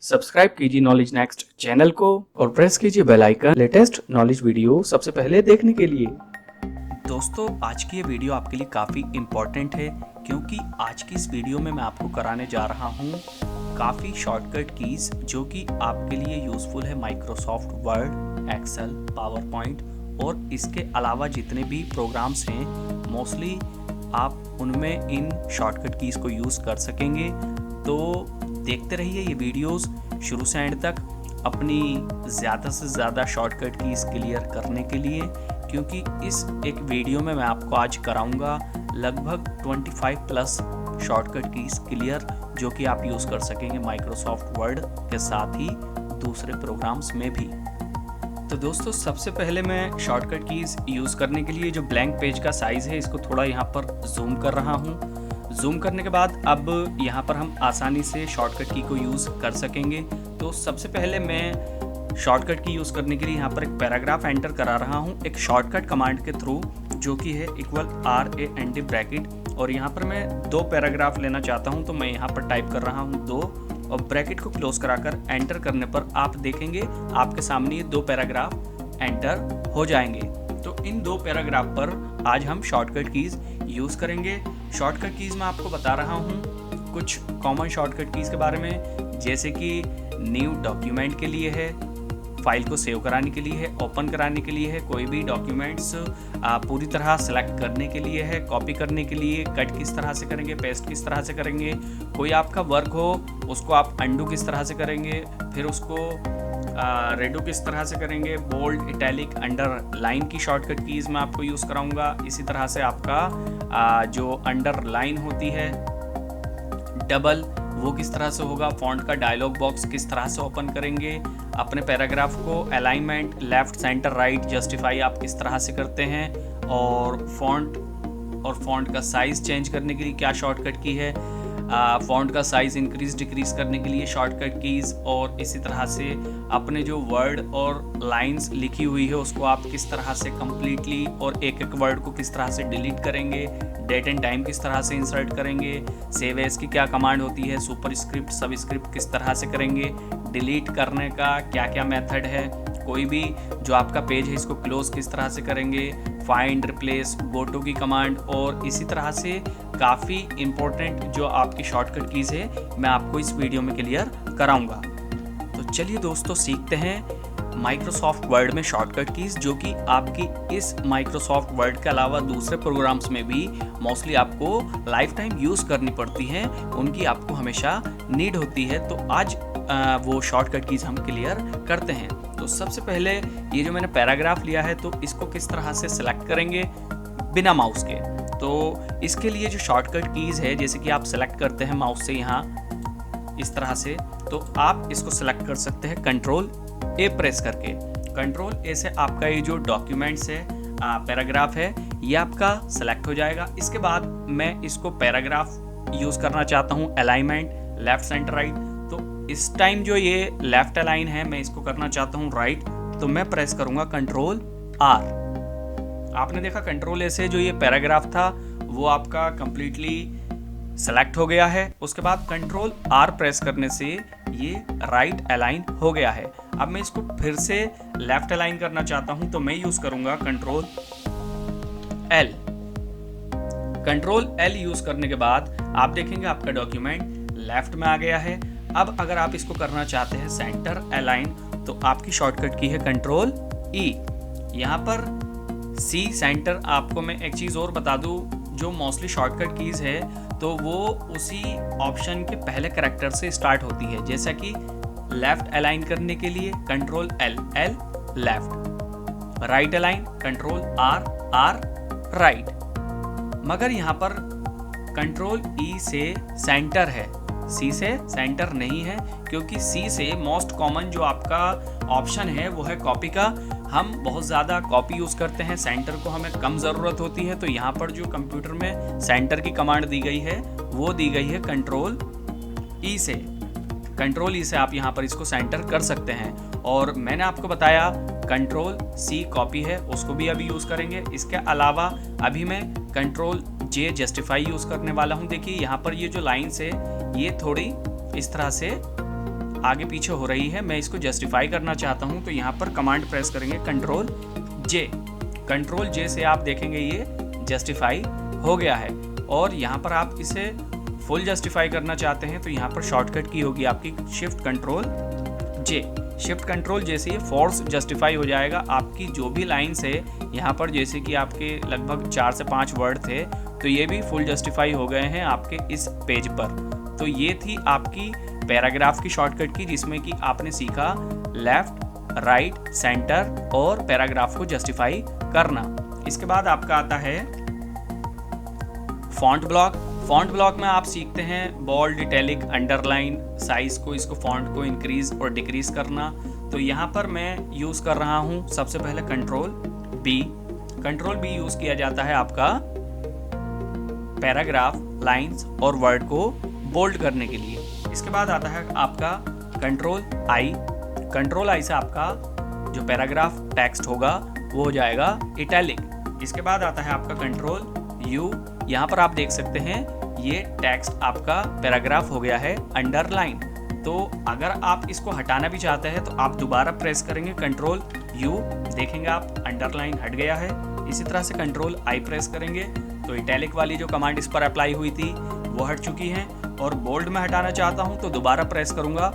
Subscribe कीजिए knowledge next channel को और प्रेस कीजिए bell icon latest knowledge video सबसे पहले देखने के लिए। दोस्तों, आज की ये वीडियो आपके लिए काफ़ी इम्पॉर्टेंट है क्योंकि आज की इस वीडियो में मैं आपको कराने जा रहा हूँ काफ़ी शॉर्टकट कीज़ जो कि आपके लिए यूज़फुल है Microsoft Word, Excel, PowerPoint और इसके अलावा जितने भी प्रोग्राम्स हैं मोस्टली आप उनमें इन शॉर्टकट कीज़ को यूज़ कर सकेंगे। तो देखते रहिए ये वीडियोस शुरू से एंड तक अपनी ज़्यादा से ज़्यादा शॉर्टकट कीज़ क्लियर करने के लिए, क्योंकि इस एक वीडियो में मैं आपको आज कराऊंगा लगभग 25 प्लस शॉर्टकट कीज़ क्लियर जो कि आप यूज़ कर सकेंगे माइक्रोसॉफ्ट वर्ड के साथ ही दूसरे प्रोग्राम्स में भी। तो दोस्तों, सबसे पहले मैं शॉर्टकट कीज़ यूज़ करने के लिए जो ब्लैंक पेज का साइज़ है इसको थोड़ा यहाँ पर जूम कर रहा हूँ। जूम करने के बाद अब यहाँ पर हम आसानी से शॉर्टकट की को यूज़ कर सकेंगे। तो सबसे पहले मैं शॉर्टकट की यूज़ करने के लिए यहाँ पर एक पैराग्राफ एंटर करा रहा हूँ एक शॉर्टकट कमांड के थ्रू जो कि है =RAND ब्रैकेट, और यहाँ पर मैं 2 पैराग्राफ लेना चाहता हूँ तो मैं यहाँ पर टाइप कर रहा हूँ 2 और ब्रैकेट को क्लोज कराकर एंटर करने पर आप देखेंगे आपके सामने ये 2 पैराग्राफ एंटर हो जाएंगे। तो इन 2 पैराग्राफ पर आज हम शॉर्टकट कीज़ यूज़ करेंगे। शॉर्टकट कीज़ मैं आपको बता रहा हूँ कुछ कॉमन शॉर्टकट कीज़ के बारे में, जैसे कि न्यू डॉक्यूमेंट के लिए है, फाइल को सेव कराने के लिए है, ओपन कराने के लिए है, कोई भी डॉक्यूमेंट्स पूरी तरह सेलेक्ट करने के लिए है, कॉपी करने के लिए, कट किस तरह से करेंगे, पेस्ट किस तरह से करेंगे, कोई आपका वर्क हो उसको आप अंडू किस तरह से करेंगे, फिर उसको रेडो किस तरह से करेंगे, बोल्ड, इटैलिक, अंडरलाइन की शॉर्टकट कीज़ मैं आपको यूज़ कराऊंगा। इसी तरह से आपका जो अंडरलाइन होती है डबल वो किस तरह से होगा, फॉन्ट का डायलॉग बॉक्स किस तरह से ओपन करेंगे, अपने पैराग्राफ को alignment left centre right justify आप किस तरह से करते हैं, और फॉन्ट का साइज़ चेंज करने के लिए क्या शॉर्टकट की है, फॉन्ट का साइज़ इंक्रीज डिक्रीज करने के लिए शॉर्टकट कीज़, और इसी तरह से अपने जो वर्ड और लाइंस लिखी हुई है उसको आप किस तरह से कम्प्लीटली और एक एक वर्ड को किस तरह से डिलीट करेंगे, डेट एंड टाइम किस तरह से इंसर्ट करेंगे, सेव एज की क्या कमांड होती है, सुपरस्क्रिप्ट सबस्क्रिप्ट किस तरह से करेंगे, डिलीट करने का क्या क्या मेथड है, कोई भी जो आपका पेज है इसको क्लोज किस तरह से करेंगे, फाइंड, रिप्लेस, गो टू की कमांड, और इसी तरह से काफ़ी इम्पोर्टेंट जो आपकी शॉर्टकट कीज़ है मैं आपको इस वीडियो में क्लियर कराऊंगा। तो चलिए दोस्तों, सीखते हैं माइक्रोसॉफ्ट वर्ड में शॉर्टकट कीज़ जो कि आपकी इस माइक्रोसॉफ्ट वर्ड के अलावा दूसरे प्रोग्राम्स में भी मोस्टली आपको लाइफ टाइम यूज़ करनी पड़ती हैं, उनकी आपको हमेशा नीड होती है। तो आज वो शॉर्टकट कीज़ हम क्लियर करते हैं। तो सबसे पहले ये जो मैंने पैराग्राफ लिया है तो इसको किस तरह से सिलेक्ट करेंगे बिना माउस के। तो इसके लिए जो शॉर्टकट कीज़ है, जैसे कि आप सेलेक्ट करते हैं माउस से यहाँ इस तरह से, तो आप इसको सेलेक्ट कर सकते हैं Ctrl+A प्रेस करके। Ctrl+A से आपका ये जो डॉक्यूमेंट्स है पैराग्राफ है ये आपका सेलेक्ट हो जाएगा। इसके बाद मैं इसको पैराग्राफ यूज़ करना चाहता हूँ अलाइनमेंट लेफ्ट सेंटर राइट, तो इस टाइम जो ये लेफ्ट अलाइन है मैं इसको करना चाहता हूँ राइट, तो मैं प्रेस करूँगा Ctrl+R। आपने देखा Ctrl+A से जो ये पैराग्राफ था वो आपका कंप्लीटली सेलेक्ट हो गया है। उसके बाद Ctrl+R प्रेस करने से ये राइट अलाइन हो गया है। अब मैं इसको फिर से लेफ्ट अलाइन करना चाहता हूं तो मैं यूज़ करूंगा Ctrl+L। Ctrl+L यूज़ करने के बाद आप देखेंगे आपका डॉक्यूमेंट लेफ्ट में आ गया है। अब अगर आप इसको करना चाहते हैं सेंटर अलाइन तो आपकी शॉर्टकट की है Ctrl+E। यहाँ पर C सेंटर, आपको मैं एक चीज़ और बता दूँ, जो मोस्टली शॉर्टकट कीज़ है तो वो उसी ऑप्शन के पहले कैरेक्टर से स्टार्ट होती है, जैसा कि लेफ्ट अलाइन करने के लिए Ctrl+L left, right align Ctrl+R right. मगर यहाँ पर Ctrl+E से सेंटर है, C से सेंटर नहीं है, क्योंकि C से मोस्ट कॉमन जो आपका ऑप्शन है वो है कॉपी का। हम बहुत ज़्यादा कॉपी यूज़ करते हैं, सेंटर को हमें कम ज़रूरत होती है। तो यहाँ पर जो कंप्यूटर में सेंटर की कमांड दी गई है वो दी गई है Ctrl+E से। Ctrl+E से आप यहाँ पर इसको सेंटर कर सकते हैं। और मैंने आपको बताया Ctrl+C कॉपी है, उसको भी अभी यूज़ करेंगे। इसके अलावा अभी मैं Ctrl+J जस्टिफाई यूज़ करने वाला हूँ। देखिए यहाँ पर ये जो लाइन्स है ये थोड़ी इस तरह से आगे पीछे हो रही है, मैं इसको जस्टिफाई करना चाहता हूँ, तो यहाँ पर कमांड प्रेस करेंगे कंट्रोल जे से आप देखेंगे ये जस्टिफाई हो गया है। और यहाँ पर आप इसे फुल जस्टिफाई करना चाहते हैं तो यहाँ पर शॉर्टकट की होगी आपकी शिफ्ट कंट्रोल जे से ये फोर्स जस्टिफाई हो जाएगा। आपकी जो भी लाइन्स है यहाँ पर, जैसे कि आपके लगभग 4 से 5 वर्ड थे, तो ये भी फुल जस्टिफाई हो गए हैं आपके इस पेज पर। तो ये थी आपकी पैराग्राफ की शॉर्टकट की, जिसमें कि आपने सीखा लेफ्ट, राइट, सेंटर और पैराग्राफ को जस्टिफाई करना। इसके बाद आपका आता है फॉन्ट ब्लॉक में आप सीखते हैं बोल्ड, इटैलिक, अंडरलाइन, साइज को, इसको फॉन्ट को इंक्रीज और डिक्रीज करना। तो यहाँ पर मैं यूज़ कर रहा हूँ सबसे पहले कंट्रोल बी यूज़ किया जाता है आपका पैराग्राफ, लाइंस और वर्ड को बोल्ड करने के लिए। इसके बाद आता है आपका कंट्रोल आई से आपका जो पैराग्राफ टेक्स्ट होगा वो हो जाएगा इटैलिक। इसके बाद आता है आपका कंट्रोल यू, यहाँ पर आप देख सकते हैं ये टेक्स्ट आपका पैराग्राफ हो गया है अंडरलाइन। तो अगर आप इसको हटाना भी चाहते हैं तो आप दोबारा प्रेस करेंगे कंट्रोल यू, देखेंगे आप अंडरलाइन हट गया है। इसी तरह से कंट्रोल आई प्रेस करेंगे तो इटैलिक वाली जो कमांड इस पर अप्लाई हुई थी वो हट चुकी है। और बोल्ड में हटाना चाहता हूँ तो दोबारा प्रेस करूँगा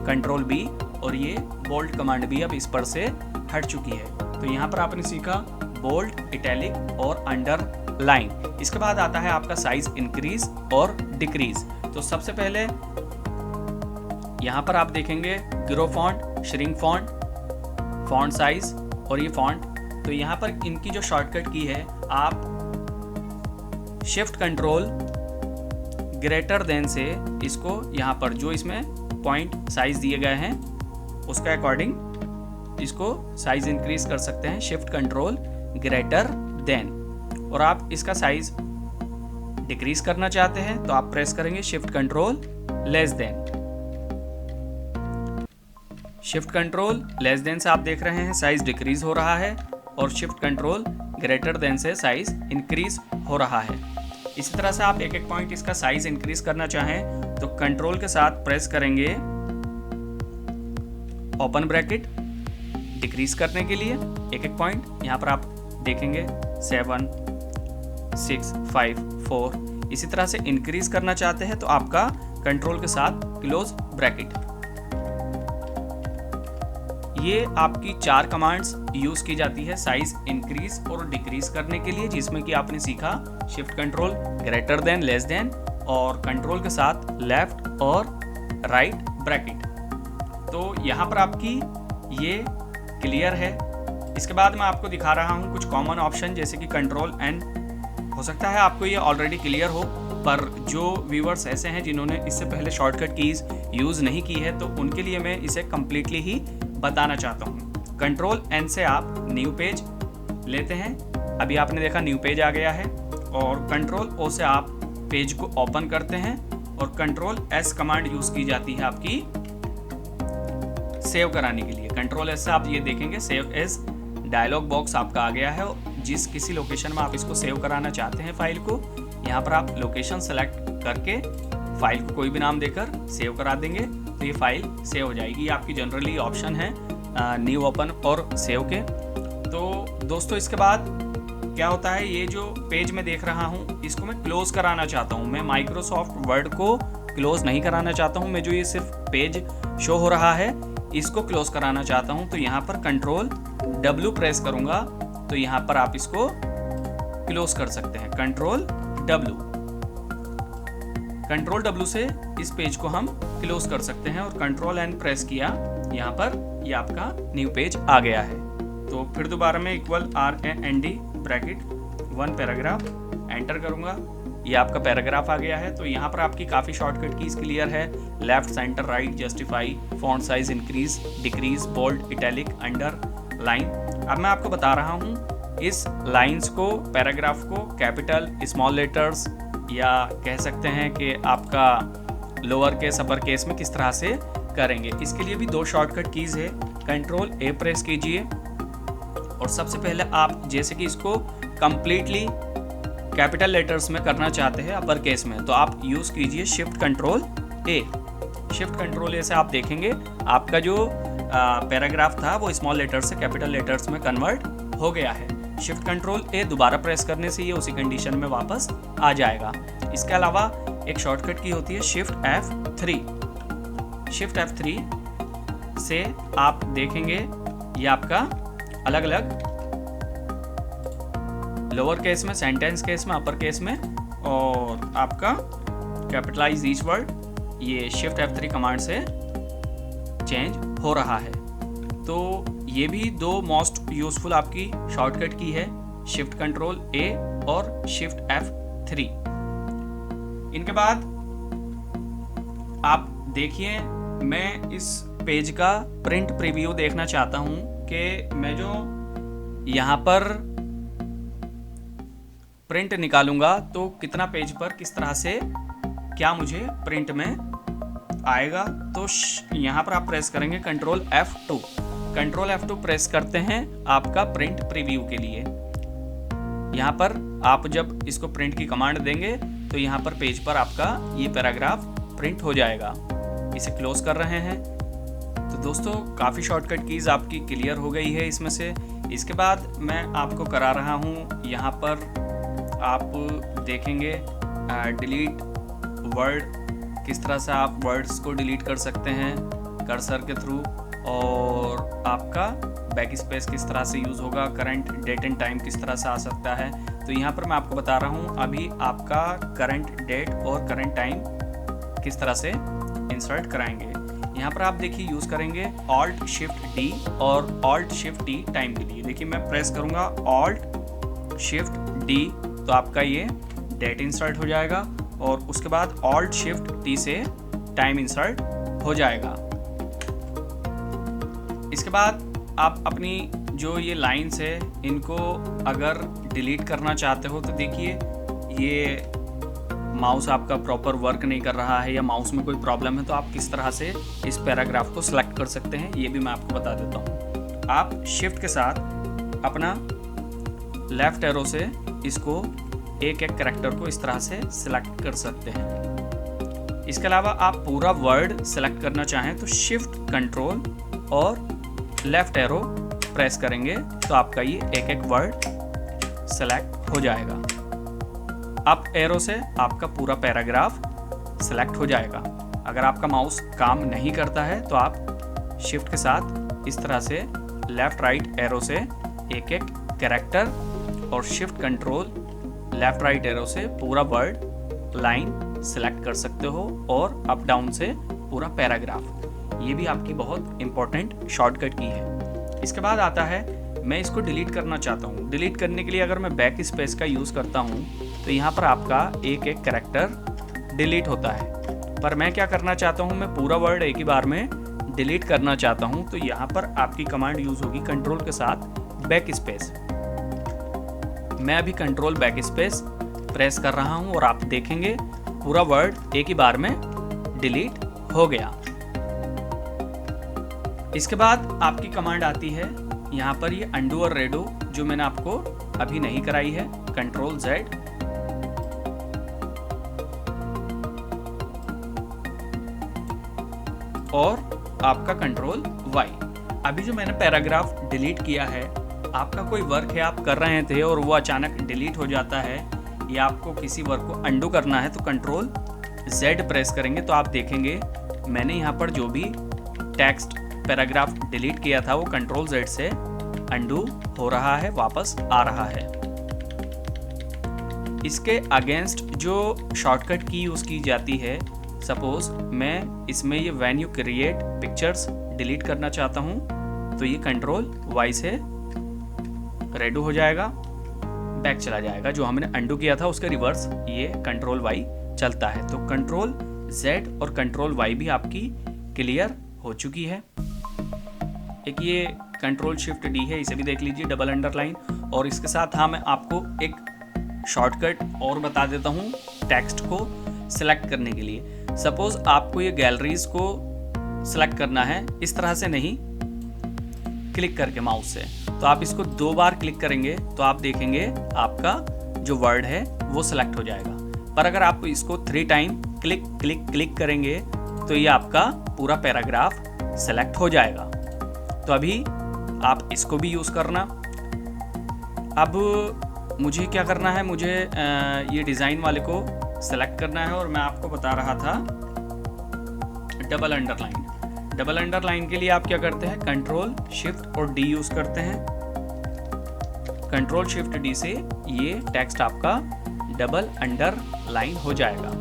कंट्रोल बी और ये बोल्ड कमांड भी अब इस पर से हट चुकी है। तो यहाँ पर आपने सीखा बोल्ड, इटैलिक और अंडरलाइन। इसके बाद आता है आपका साइज इंक्रीज और डिक्रीज। तो सबसे पहले यहाँ पर आप देखेंगे grow font, shrink font, font size और ये फॉन्ट। तो यहाँ पर इनकी जो शॉर्टकट की है, आप शिफ्ट कंट्रोल ग्रेटर देन से इसको यहाँ पर जो इसमें पॉइंट साइज दिए गए हैं उसके अकॉर्डिंग इसको साइज इंक्रीज कर सकते हैं, शिफ्ट कंट्रोल ग्रेटर देन। और आप इसका साइज डिक्रीज करना चाहते हैं तो आप प्रेस करेंगे shift control less than. Shift control less than से आप देख रहे हैं साइज डिक्रीज हो रहा है और शिफ्ट कंट्रोल ग्रेटर देन से साइज इंक्रीज हो रहा है। इसी तरह से आप एक एक पॉइंट इसका साइज इंक्रीज करना चाहें तो कंट्रोल के साथ प्रेस करेंगे ओपन ब्रैकेट डिक्रीज करने के लिए एक एक पॉइंट। यहाँ पर आप देखेंगे 7, 6, 5, 4। इसी तरह से इंक्रीज करना चाहते हैं तो आपका कंट्रोल के साथ क्लोज ब्रैकेट। ये आपकी 4 कमांड्स यूज की जाती है साइज इंक्रीज और डिक्रीज करने के लिए, जिसमें कि आपने सीखा shift control greater than, less than और कंट्रोल के साथ लेफ्ट और राइट ब्रैकेट। तो यहाँ पर आपकी ये क्लियर है। इसके बाद मैं आपको दिखा रहा हूँ कुछ कॉमन ऑप्शन, जैसे कि कंट्रोल एन। हो सकता है आपको ये ऑलरेडी क्लियर हो, पर जो व्यूअर्स ऐसे हैं जिन्होंने इससे पहले शॉर्टकट कीज यूज़ नहीं की है तो उनके लिए मैं इसे कम्प्लीटली ही बताना चाहता हूँ। कंट्रोल एन से आप न्यू पेज लेते हैं, अभी आपने देखा न्यू पेज आ गया है। और कंट्रोल ओ से आप पेज को ओपन करते हैं और कंट्रोल एस कमांड यूज़ की जाती है आपकी सेव कराने के लिए। कंट्रोल एस से आप ये देखेंगे सेव एज डायलॉग बॉक्स आपका आ गया है। जिस किसी लोकेशन में आप इसको सेव कराना चाहते हैं फाइल को, यहाँ पर आप लोकेशन सेलेक्ट करके फाइल को कोई भी नाम देकर सेव करा देंगे तो ये फाइल सेव हो जाएगी। आपकी जनरली ऑप्शन है न्यू, ओपन और सेव के। तो दोस्तों इसके बाद क्या होता है, ये जो पेज में देख रहा हूँ इसको मैं क्लोज कराना चाहता हूँ। मैं माइक्रोसॉफ्ट वर्ड को क्लोज नहीं कराना चाहता हूँ, मैं जो ये सिर्फ पेज शो हो रहा है इसको क्लोज कराना चाहता हूँ। तो यहाँ पर कंट्रोल W प्रेस करूँगा तो यहाँ पर आप इसको क्लोज कर सकते हैं। कंट्रोल W से इस पेज को हम क्लोज कर सकते हैं और कंट्रोल N प्रेस किया, यहाँ पर ये आपका न्यू पेज आ गया है। तो फिर दोबारा मैं equal RAND bracket 1 paragraph enter करूँगा, ये आपका पैराग्राफ आ गया है। तो यहाँ पर आपकी काफ़ी शॉर्टकट कीज क्लियर है, left, centre, right, justify, font size increase, decrease, bold, italic, underline. अब मैं आपको बता रहा हूँ इस लाइंस को, पैराग्राफ को कैपिटल, स्मॉल लेटर्स या कह सकते हैं कि आपका लोअर केस, अपर केस में किस तरह से करेंगे। इसके लिए भी 2 शॉर्टकट कीज है। कंट्रोल A प्रेस कीजिए और सबसे पहले आप जैसे कि इसको कंप्लीटली कैपिटल लेटर्स में करना चाहते हैं अपर केस में, तो आप यूज़ कीजिए shift control A। Shift control ए से आप देखेंगे आपका जो पैराग्राफ था वो स्मॉल लेटर से कैपिटल लेटर्स में कन्वर्ट हो गया है। शिफ्ट कंट्रोल ए दोबारा प्रेस करने से ये उसी कंडीशन में वापस आ जाएगा। इसके अलावा एक शॉर्टकट की होती है शिफ्ट F3। शिफ्ट F3 से आप देखेंगे ये आपका अलग अलग लोअर केस में, सेंटेंस केस में, अपर केस में और आपका कैपिटलाइज ईच वर्ड ये शिफ्ट F3 कमांड से चेंज हो रहा है। तो ये भी दो मोस्ट यूजफुल आपकी शॉर्टकट की है, शिफ्ट कंट्रोल ए और शिफ्ट F3। इनके बाद आप देखिए, मैं इस पेज का प्रिंट प्रीव्यू देखना चाहता हूं कि मैं जो यहाँ पर प्रिंट निकालूंगा तो कितना पेज पर किस तरह से क्या मुझे प्रिंट में आएगा। तो यहाँ पर आप प्रेस करेंगे control F2। Control F2 press करते हैं आपका प्रिंट प्रीव्यू के लिए। यहाँ पर आप जब इसको प्रिंट की कमांड देंगे तो यहाँ पर पेज पर आपका ये पैराग्राफ प्रिंट हो जाएगा। इसे क्लोज कर रहे हैं। तो दोस्तों काफ़ी शॉर्टकट कीज़ आपकी क्लियर हो गई है इसमें से। इसके बाद मैं आपको करा रहा हूँ, यहाँ पर आप देखेंगे डिलीट वर्ड, किस तरह से आप वर्ड्स को डिलीट कर सकते हैं कर्सर के थ्रू, और आपका बैक स्पेस किस तरह से यूज़ होगा, करंट डेट एंड टाइम किस तरह से आ सकता है। तो यहाँ पर मैं आपको बता रहा हूँ अभी आपका करंट डेट और करंट टाइम किस तरह से इंसर्ट कराएंगे। यहाँ पर आप देखिए यूज़ करेंगे Alt Shift D और Alt Shift T टाइम के लिए। देखिए मैं प्रेस करूँगा Alt Shift D तो आपका ये डेट इंसर्ट हो जाएगा और उसके बाद Alt Shift T से टाइम इंसर्ट हो जाएगा। इसके बाद आप अपनी जो ये लाइन्स है इनको अगर डिलीट करना चाहते हो तो देखिए ये माउस आपका प्रॉपर वर्क नहीं कर रहा है या माउस में कोई प्रॉब्लम है तो आप किस तरह से इस पैराग्राफ को सिलेक्ट कर सकते हैं ये भी मैं आपको बता देता हूँ। आप शिफ्ट के साथ अपना लेफ्ट एरो से इसको एक एक कैरेक्टर को इस तरह से सिलेक्ट कर सकते हैं। इसके अलावा आप पूरा वर्ड सेलेक्ट करना चाहें तो शिफ्ट कंट्रोल और लेफ्ट एरो प्रेस करेंगे तो आपका ये एक एक वर्ड सेलेक्ट हो जाएगा। अप एरो से आपका पूरा पैराग्राफ सेलेक्ट हो जाएगा। अगर आपका माउस काम नहीं करता है तो आप शिफ्ट के साथ इस तरह से लेफ्ट राइट एरो से एक एक कैरेक्टर और shift control left right arrow से पूरा वर्ड लाइन सेलेक्ट कर सकते हो और अप डाउन से पूरा पैराग्राफ। ये भी आपकी बहुत इंपॉर्टेंट शॉर्टकट की है। इसके बाद आता है मैं इसको डिलीट करना चाहता हूँ। डिलीट करने के लिए अगर मैं बैक स्पेस का यूज़ करता हूँ तो यहाँ पर आपका एक एक कैरेक्टर डिलीट होता है, पर मैं क्या करना चाहता हूँ, मैं पूरा वर्ड एक ही बार में डिलीट करना चाहता हूँ। तो यहाँ पर आपकी कमांड यूज़ होगी कंट्रोल के साथ बैक स्पेस। मैं अभी कंट्रोल बैक स्पेस प्रेस कर रहा हूँ और आप देखेंगे पूरा वर्ड एक ही बार में डिलीट हो गया। इसके बाद आपकी कमांड आती है यहाँ पर ये अंडू और रेडो जो मैंने आपको अभी नहीं कराई है, कंट्रोल Z और आपका कंट्रोल Y। अभी जो मैंने पैराग्राफ डिलीट किया है, आपका कोई वर्क है आप कर रहे थे और वो अचानक डिलीट हो जाता है या आपको किसी वर्क को अंडू करना है तो कंट्रोल Z प्रेस करेंगे तो आप देखेंगे मैंने यहाँ पर जो भी टेक्स्ट पैराग्राफ डिलीट किया था वो कंट्रोल Z से अंडू हो रहा है, वापस आ रहा है। इसके अगेंस्ट जो शॉर्टकट की यूज़ की जाती है, सपोज मैं इसमें ये when you create pictures delete करना चाहता हूँ तो ये कंट्रोल Y से रेडो हो जाएगा, बैक चला जाएगा। जो हमने अंडू किया था उसके रिवर्स ये कंट्रोल Y चलता है। तो कंट्रोल Z और कंट्रोल Y भी आपकी क्लियर हो चुकी है। एक ये कंट्रोल शिफ्ट D है, इसे भी देख लीजिए, डबल अंडरलाइन। और इसके साथ हाँ मैं आपको एक शॉर्टकट और बता देता हूँ टेक्स्ट को सिलेक्ट करने के लिए। सपोज आपको ये गैलरीज को सिलेक्ट करना है, इस तरह से नहीं, क्लिक करके माउस से, तो आप इसको 2 बार क्लिक करेंगे तो आप देखेंगे आपका जो वर्ड है वो सिलेक्ट हो जाएगा। पर अगर आप इसको 3 टाइम क्लिक क्लिक क्लिक करेंगे तो ये आपका पूरा पैराग्राफ सेलेक्ट हो जाएगा। तो अभी आप इसको भी यूज़ करना। अब मुझे क्या करना है, मुझे ये डिज़ाइन वाले को सेलेक्ट करना है और मैं आपको बता रहा था डबल अंडरलाइन। डबल अंडरलाइन के लिए आप क्या करते हैं, कंट्रोल शिफ्ट और डी यूज़ करते हैं। कंट्रोल शिफ्ट डी से ये टेक्स्ट आपका डबल अंडरलाइन हो जाएगा।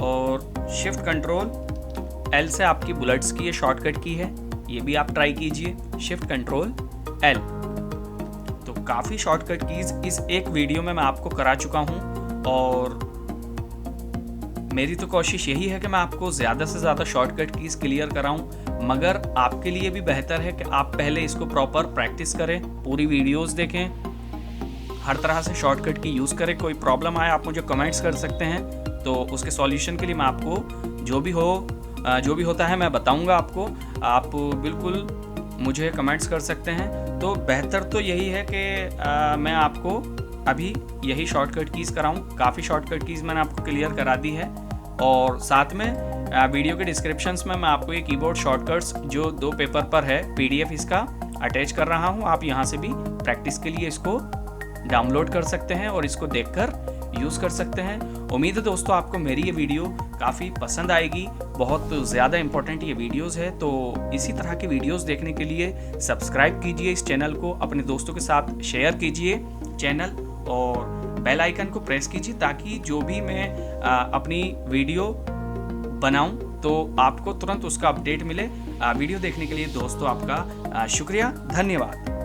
और शिफ्ट कंट्रोल एल से आपकी बुलेट्स की ये शॉर्टकट की है, ये भी आप ट्राई कीजिए, शिफ्ट कंट्रोल एल। तो काफ़ी शॉर्टकट कीज इस एक वीडियो में मैं आपको करा चुका हूँ और मेरी तो कोशिश यही है कि मैं आपको ज़्यादा से ज़्यादा शॉर्टकट कीज क्लियर कराऊं, मगर आपके लिए भी बेहतर है कि आप पहले इसको प्रॉपर प्रैक्टिस करें, पूरी वीडियोस देखें, हर तरह से शॉर्टकट की यूज़ करें। कोई प्रॉब्लम आए आप मुझे कमेंट्स कर सकते हैं, तो उसके सॉल्यूशन के लिए मैं आपको जो भी होता है मैं बताऊंगा आपको। आप बिल्कुल मुझे कमेंट्स कर सकते हैं। तो बेहतर तो यही है कि मैं आपको अभी यही शॉर्टकट कीज़ कराऊं। काफ़ी शॉर्टकट कीज़ मैंने आपको क्लियर करा दी है और साथ में वीडियो के डिस्क्रिप्शंस में मैं आपको ये कीबोर्ड शॉर्टकट्स जो 2 पेपर पर है PDF इसका अटैच कर रहा हूं। आप यहां से भी प्रैक्टिस के लिए इसको डाउनलोड कर सकते हैं और इसको देखकर यूज़ कर सकते हैं। उम्मीद है दोस्तों आपको मेरी ये वीडियो काफ़ी पसंद आएगी। बहुत ज़्यादा इंपॉर्टेंट ये वीडियोस है, तो इसी तरह की वीडियोस देखने के लिए सब्सक्राइब कीजिए इस चैनल को, अपने दोस्तों के साथ शेयर कीजिए चैनल और बेल आइकन को प्रेस कीजिए ताकि जो भी मैं अपनी वीडियो बनाऊं तो आपको तुरंत उसका अपडेट मिले। वीडियो देखने के लिए दोस्तों आपका शुक्रिया, धन्यवाद।